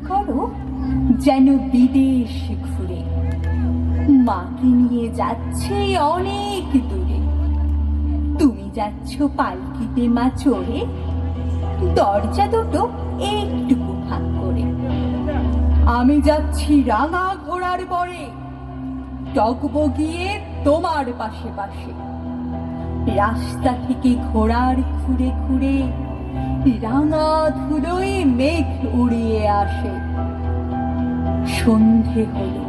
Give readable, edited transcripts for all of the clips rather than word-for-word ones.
করো যেন বিদেশ ঘুরে মাকে নিয়ে যাচ্ছে অনেক দূরে। তুমি যাচ্ছ পালকিতে মা চড়ে, দরজা দুটো একটুকু ফাঁক করে। আমি যাচ্ছি রাঙা ঘোড়ার পরে, টগবগিয়ে তোমার পাশে পাশে। রাস্তা থেকে ঘোড়ার খুঁড়ে খুঁড়ে রাঙা ধুলোয় মেঘ উড়িয়ে আসে। সন্ধে হলো,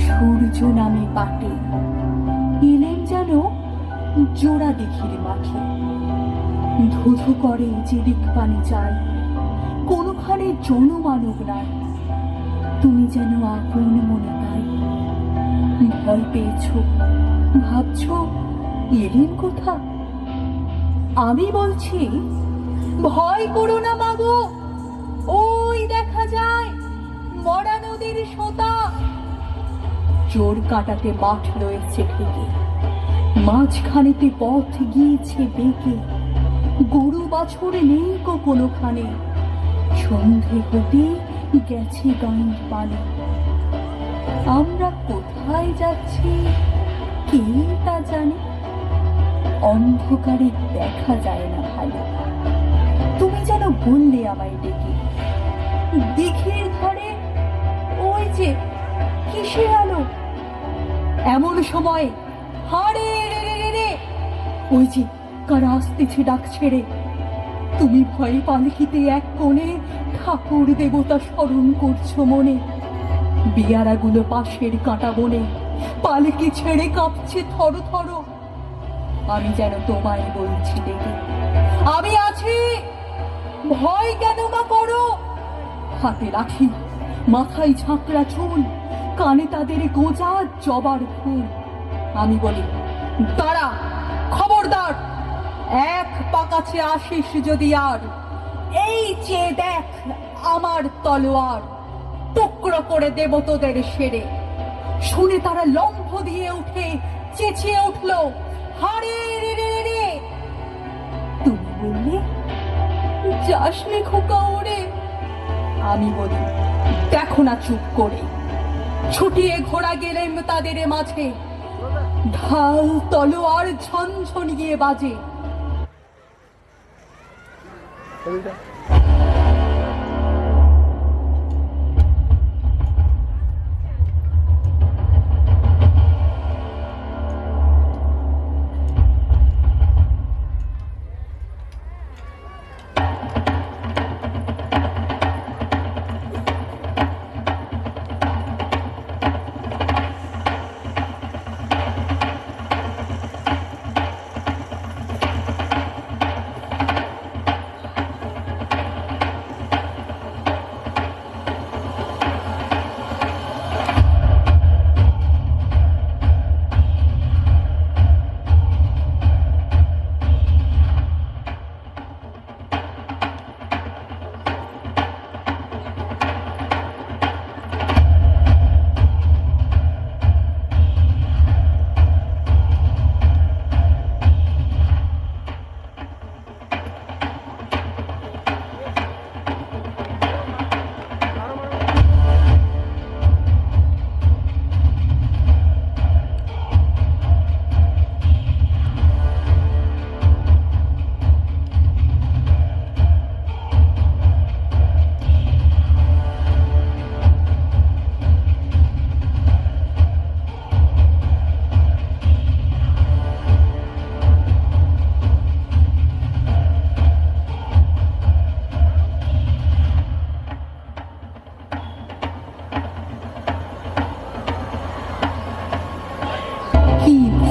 সূর্য নামে পাটে, এলেন যেন জোড়া দিঘির মাঠে। ধুধু করে যেদিক পানি চাই, কোনোখানে জনমানব নাই। তুমি যেন আপন মনে নাই। ভয় পেয়েছ, ভাবছ এলেন কোথা? আমি বলছি ভয় করো না মাগো, ওই দেখা যায় মরা নদীর সোতা। চোর কাটাতে মাঠ রয়েছে ঢেকে, মাঝখানেতে পথ গিয়েছে বেঁকে। গরু বাছুর নেই কো কোনোখানে, সন্ধে হতে গেছে গাঁয়ের পানে। আমরা কোথায় যাচ্ছি কে তা জানে, অন্ধকারে দেখা যায় না ভালো। তুমি যেন বললে আমায় ডেকে, দিঘির ধারে ওই যে কিসের আলো। এমন সময় হাড়ে রে রে রে রে, ওই যে কারা আসতেছে ডাক ছেড়ে। তুমি ভয়ে পালকিতে এক কোণে ঠাকুর দেবতা স্মরণ করছো মনে। বিয়ারাগুলো পাশের কাঁটা বনে, পালকি ছেড়ে কাঁপছে থর থর। আমি যেন তোমায় বলছি ডেকে, আমি আছি, ভয় কেন বা করো। হাতে লাঠি, মাথায় ঝাঁকড়া চুল, কানে তাদের গোঁজা জবার ফুল। আমি বলি দাঁড়া, খবরদার, এক পা কাছে আসিস যদি আর। এই চেয়ে দেখ আমার তলোয়ার, টুকরো করে দেব তোদের সেরে। শুনে তারা লম্ফ দিয়ে উঠে চেঁচিয়ে উঠল, হারে রে রে রে। তুমি বললে যাস নে খোকা ওরে। আমি বলি দেখো না চুপ করে। ছুটিয়ে ঘোড়া গেলেন তাদের মাঝে, ঢাল তলোয়ার ঝনঝনিয়ে বাজে।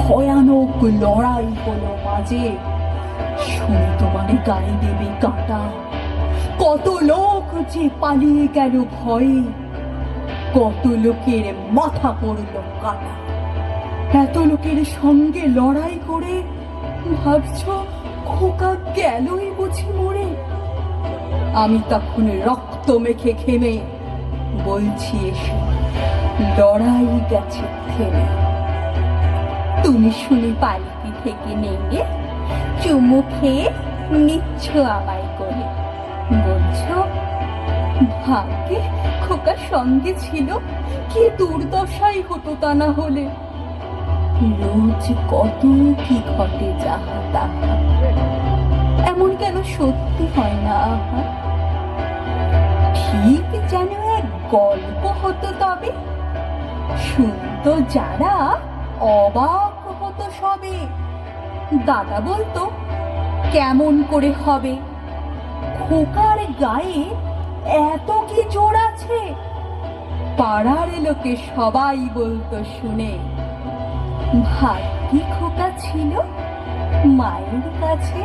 ভয়ানক লড়াই হলো মাঝে। শুনে তোমার গায়ে দেবে কাঁটা। কত লোক যে পালিয়ে গেল ভয়ে, কত লোকের মাথা পড়ল কাটা। এত লোকের সঙ্গে লড়াই করে ভাবছ খোকা গেলই বুঝি মরে। আমি তখন রক্ত মেখে ঘেমে বলছি এসে, লড়াই গেছে থেমে। তুমি শুনি পালকি থেকে নেমে চুমু খেয়ে নিচ্ছ আমায় করে, বলছো ভাগ্যে খোকার সঙ্গে ছিল, কি দুর্দশাই হতো তা না হলে। রোজ কত কি ঘটে যাহা তাহা, এমন কেন সত্যি হয় না আহা। ঠিক যেন এক গল্প হতো তবে, শুনতো যারা অবাক হতো সবে। দাদা বলতো কেমন করে হবে, খোকার গায়ে এত কি জোর আছে। পাড়ার লোকে সবাই বলতো শুনে, ভাগ্যি খোকা ছিল মায়ের কাছে।